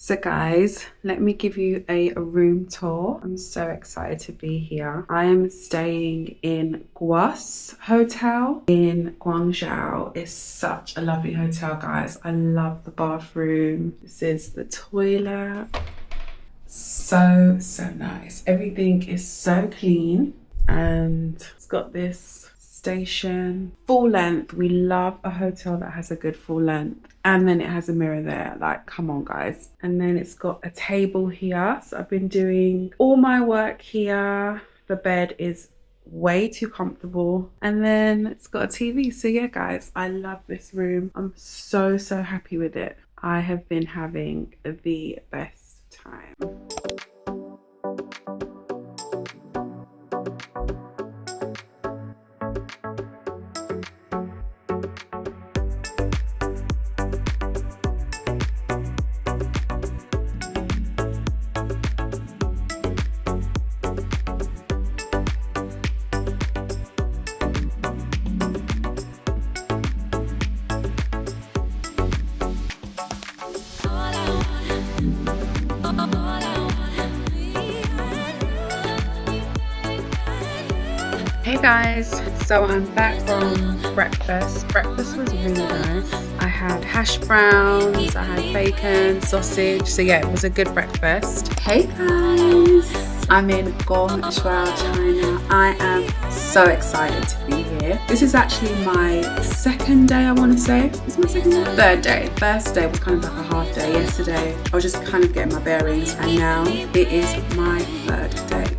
So guys, let me give you a room tour. I'm so excited to be here. I am staying in Guangzhou Hotel in Guangzhou. It's such a lovely hotel, guys. I love the bathroom. This is the toilet. So nice. Everything is so clean and it's got this station. Full length. We love a hotel that has a good full length. And then it has a mirror there, like, come on guys. And then it's got a table here. So I've been doing all my work here. The bed is way too comfortable. And then it's got a TV. So yeah, guys, I love this room. I'm so happy with it. I have been having the best time. Hey guys, so I'm back from breakfast. Breakfast was really nice. I had hash browns, I had bacon, sausage. So yeah, it was a good breakfast. Hey guys, I'm in Guangzhou, China. I am so excited to be here. This is actually my second day, I want to say. Is my second day? Third day. First day was kind of like a half day. Yesterday, I was just kind of getting my bearings, and now it is my third day.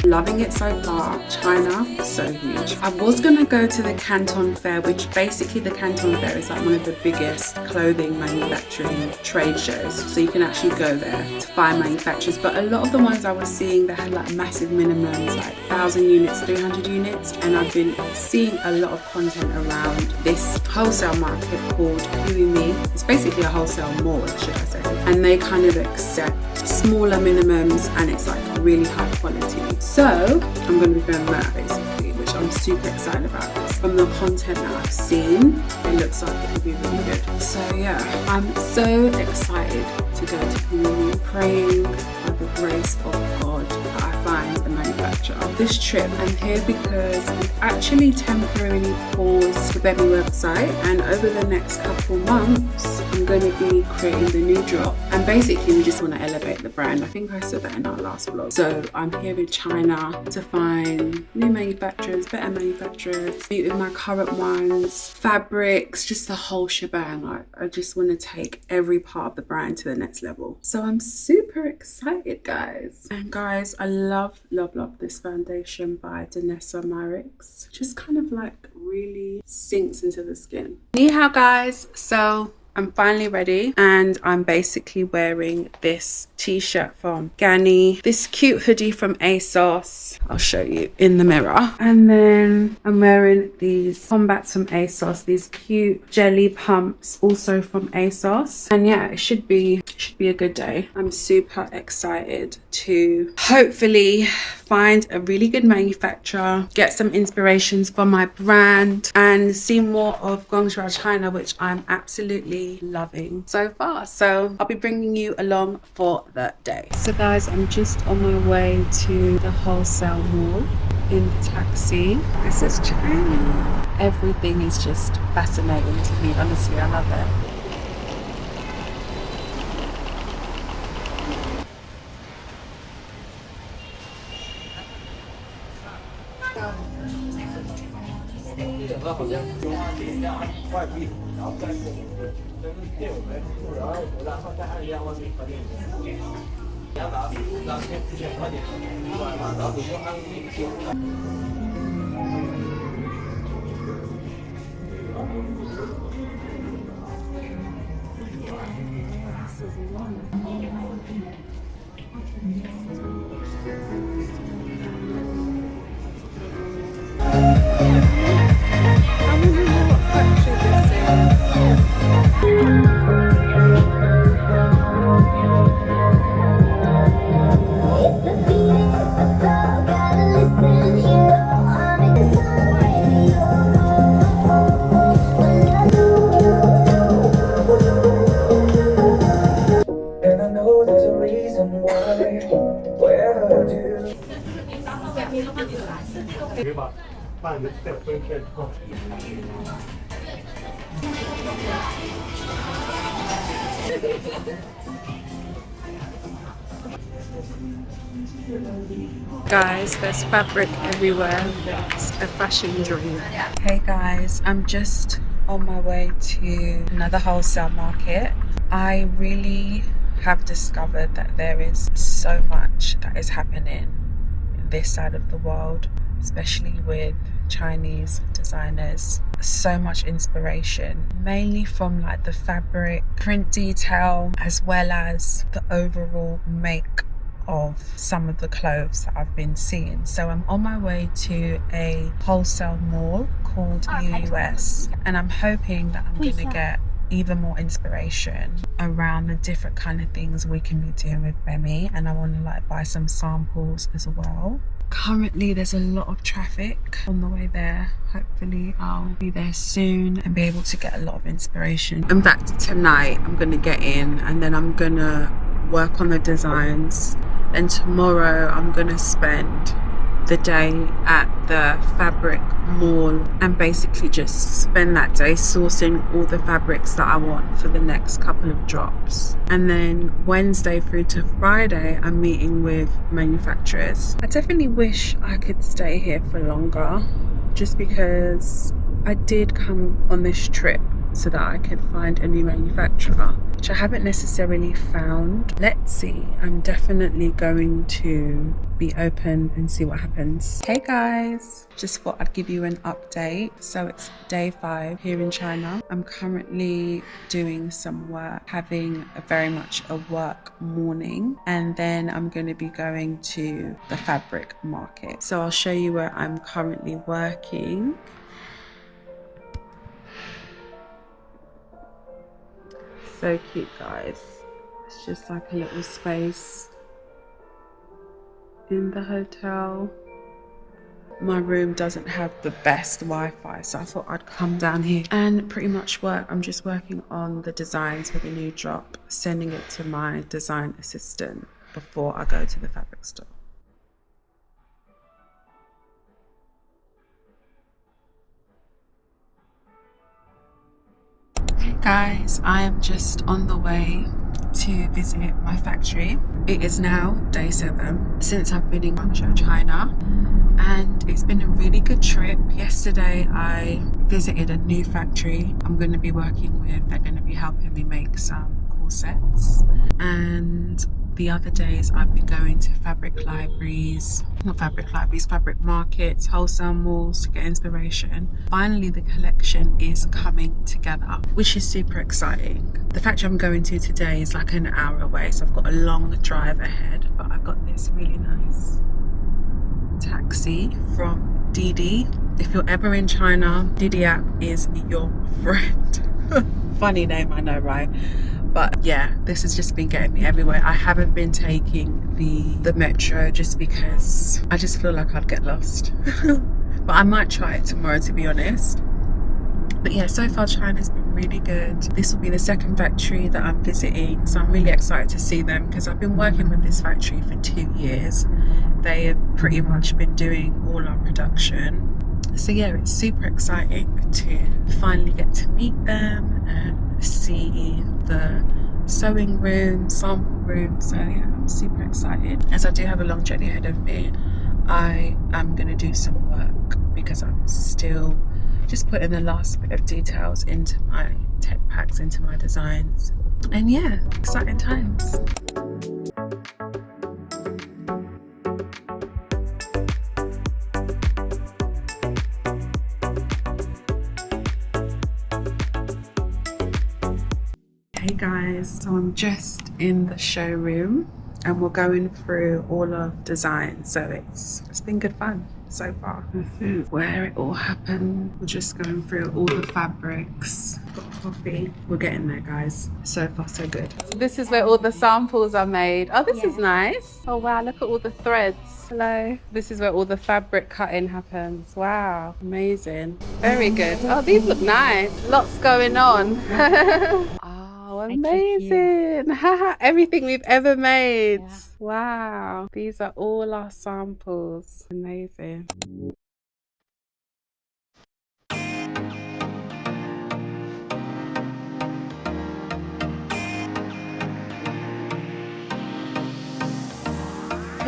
Loving it so far. China, so huge. I was gonna go to the Canton Fair, which basically the Canton Fair is like one of the biggest clothing manufacturing trade shows. So you can actually go there to find manufacturers. But a lot of the ones I was seeing, they had like massive minimums, like 1,000 units, 300 units. And I've been seeing a lot of content around this wholesale market called Me. It's basically a wholesale mall, should I say. And they kind of accept smaller minimums and it's like really high quality. So I'm going to be going that basically, which I'm super excited about. From the content that I've seen, it looks like it could be really good. So yeah, I'm so excited to go to community, praying by the grace of God that I find a manufacturer. This trip, I'm here because we've actually temporarily paused the Baby website, and over the next couple months, I'm going to be creating the new drop. And basically, we just want to elevate the brand. I think I said that in our last vlog. So I'm here in China to find new manufacturers, better manufacturers, meet with my current ones, fabrics, just the whole shebang. Like, I just want to take every part of the brand to the next level. So I'm super excited, guys. And guys, I love this foundation by Danessa Marix. Just kind of like really sinks into the skin. Ni hao, guys. So I'm finally ready and I'm basically wearing this t-shirt from Ganni, this cute hoodie from ASOS. I'll show you in the mirror. And then I'm wearing these combats from ASOS, these cute jelly pumps also from ASOS. And yeah, it should be a good day. I'm super excited to hopefully find a really good manufacturer, get some inspirations for my brand and see more of Guangzhou, China, which I'm absolutely loving so far. So I'll be bringing you along for the day. So guys, I'm just on my way to the wholesale mall in the taxi. This is China. Everything is just fascinating to me. Honestly, I love it. It's the feeling of the gotta listen, you know I'm in the reason why. Where do Guys, there's fabric everywhere. It's a fashion dream. Hey guys, I'm just on my way to another wholesale market. I really have discovered that there is so much that is happening in this side of the world, especially with Chinese designers. So much inspiration, mainly from like the fabric, print detail, as well as the overall make of some of the clothes that I've been seeing. So I'm on my way to a wholesale mall called US, and I'm hoping that I'm gonna get even more inspiration around the different kind of things we can be doing with Bemi, and I want to like buy some samples as well. Currently there's a lot of traffic on the way there. Hopefully I'll be there soon and be able to get a lot of inspiration. In fact, tonight I'm gonna get in and then I'm gonna work on the designs, and tomorrow I'm gonna spend the day at the fabric mall and basically just spend that day sourcing all the fabrics that I want for the next couple of drops. And then Wednesday through to Friday I'm meeting with manufacturers. I definitely wish I could stay here for longer, just because I did come on this trip so that I could find a new manufacturer, which I haven't necessarily found. Let's see. I'm definitely going to be open and see what happens. Hey guys, just thought I'd give you an update. So it's day 5 here in China. I'm currently doing some work, having very much a work morning, and then I'm going to be going to the fabric market. So I'll show you where I'm currently working. So cute, guys. It's just like a little space in the hotel. My room doesn't have the best Wi-Fi, so I thought I'd come down here and pretty much work. I'm just working on the designs for the new drop, sending it to my design assistant before I go to the fabric store. Hey guys, I am just on the way to visit my factory. It is now day 7 since I've been in Guangzhou, China, and it's been a really good trip. Yesterday I visited a new factory I'm going to be working with. They're going to be helping me make some corsets, and the other days I've been going to fabric markets, wholesale malls to get inspiration. Finally the collection is coming together, which is super exciting. The factory I'm going to today is like an hour away, so I've got a long drive ahead, but I got this really nice taxi from Didi. If you're ever in China, Didi app is your friend. Funny name, I know, right? But yeah, this has just been getting me everywhere. I haven't been taking the metro just because I just feel like I'd get lost. But I might try it tomorrow, to be honest. But yeah, so far China's been really good. This will be the second factory that I'm visiting, so I'm really excited to see them because I've been working with this factory for 2 years. They have pretty much been doing all our production. So yeah, it's super exciting to finally get to meet them and see the sewing room, sample room. So yeah, I'm super excited. As I do have a long journey ahead of me, I am going to do some work because I'm still just putting the last bit of details into my tech packs, into my designs. And yeah, exciting times. Hey guys, so I'm just in the showroom and we're going through all of design, so it's been good fun so far. This is where it all happened. We're just going through all the fabrics. Got coffee. We're getting there, guys. So far so good. So this is where all the samples are made. Oh, this is nice. Oh wow, look at all the threads. Hello. This is where all the fabric cutting happens. Wow, amazing. Very good. Oh, these look nice. Lots going on. Oh, Oh, I keep here. amazing. Haha, everything we've ever made. Yeah. Wow. These are all our samples. Amazing.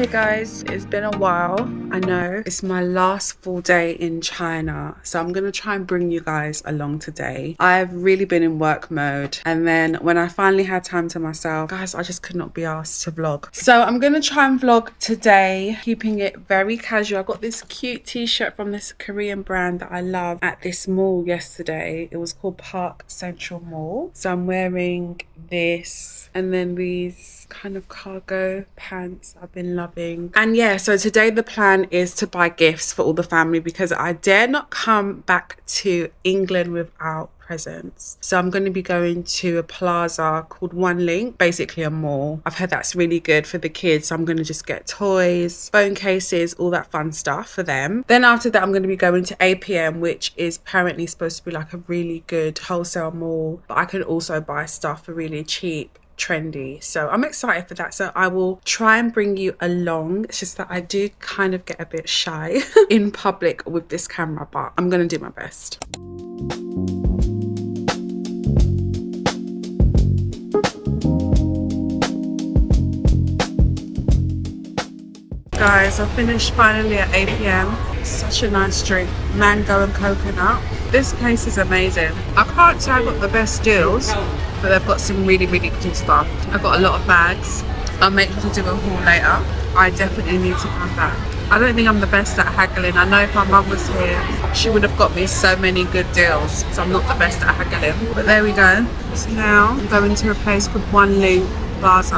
Hey guys, it's been a while. I know it's my last full day in China, so I'm gonna try and bring you guys along today. I've really been in work mode, and then when I finally had time to myself, guys, I just could not be asked to vlog. So I'm gonna try and vlog today, keeping it very casual. I got this cute t-shirt from this Korean brand that I love at this mall yesterday. It was called Park Central Mall. So I'm wearing this and then these kind of cargo pants I've been loving. And yeah, so today the plan is to buy gifts for all the family because I dare not come back to England without presents. So I'm going to be going to a plaza called One Link, basically a mall. I've heard that's really good for the kids, so I'm going to just get toys, phone cases, all that fun stuff for them. Then after that, I'm going to be going to APM, which is apparently supposed to be like a really good wholesale mall, but I can also buy stuff for really cheap, trendy. So I'm excited for that. So I will try and bring you along. It's just that I do kind of get a bit shy in public with this camera, but I'm going to do my best. Guys, I finished finally at APM. Such a nice drink, mango and coconut. This place is amazing. I can't say I got the best deals, but they've got some really cool stuff. I've got a lot of bags. I'll make sure to do a haul later. I definitely need to come back. I don't think I'm the best at haggling. I know if my mum was here, she would have got me so many good deals. So I'm not the best at haggling. But there we go. So now I'm going to a place called One Link Plaza,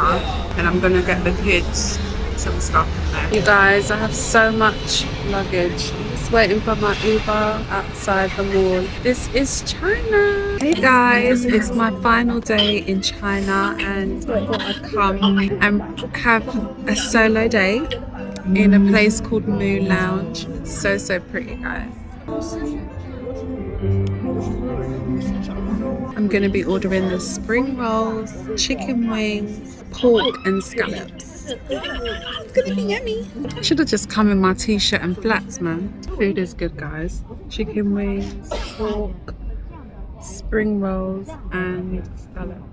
and I'm going to get the kids some stuff from there. You guys, I have so much luggage. I'm just waiting for my Uber outside the mall. This is China. Hey guys, it's my final day in China, and I thought I'd come and have a solo day in a place called Moon Lounge. It's so pretty, guys. I'm going to be ordering the spring rolls, chicken wings, pork and scallops. It's gonna be yummy. Should have just come in my t-shirt and flats, man. Food is good, guys. Chicken wings, pork, spring rolls and scallop,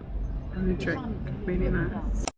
and a drink. Really nice.